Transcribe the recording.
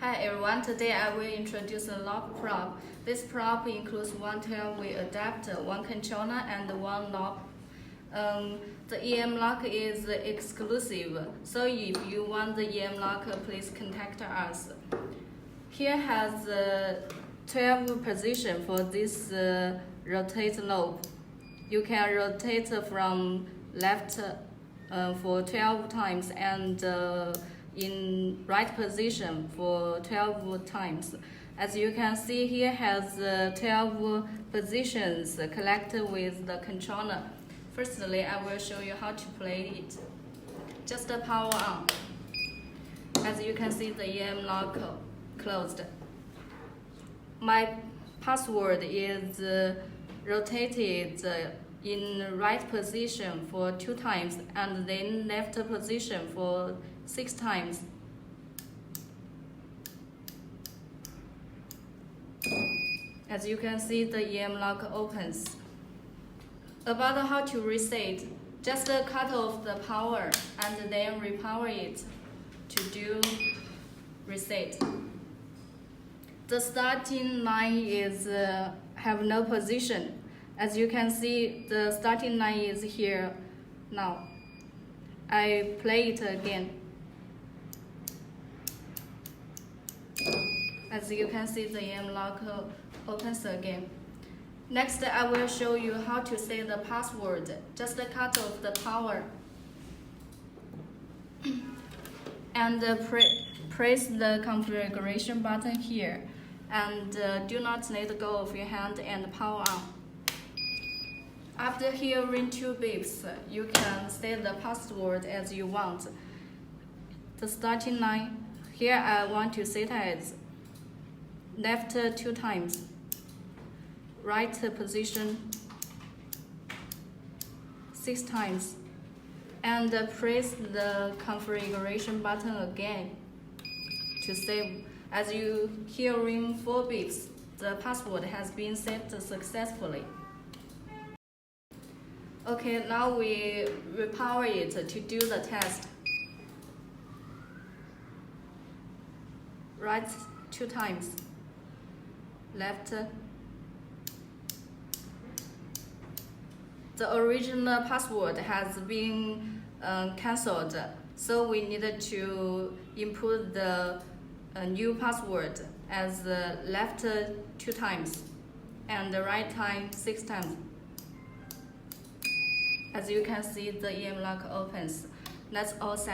Hi everyone, today I will introduce a lock prop. This prop includes one 12-way adapter, one controller, and one lock. The EM lock is exclusive, so if you want the EM lock, please contact us. Here has 12 position for this rotate knob. You can rotate from left for 12 times and in right position for 12 times. As you can see, here has 12 positions connected with the controller. Firstly, I will show you how to play it. Just power on. As you can see, the EM lock closed. My password is rotated in right position for 2 times and then left position for 6 times. As you can see, the EM lock opens. About how to reset, just cut off the power and then repower it to do reset. The starting line is have no position. As you can see, the starting line is here now. I play it again. As you can see, the EM lock opens again. Next, I will show you how to set the password. Just cut off the power and press the configuration button here, and do not let go of your hand and power on. After hearing 2 beeps, you can set the password as you want. The starting line, here I want to set as left 2 times, right position 6 times, and press the configuration button again to save. As you hearing 4 beeps, the password has been set successfully. Okay, now we repower it to do the test. Right 2 times, left. The original password has been cancelled, so we needed to input the new password as left 2 times and the right 6 times. As you can see, the EM lock opens. That's all set.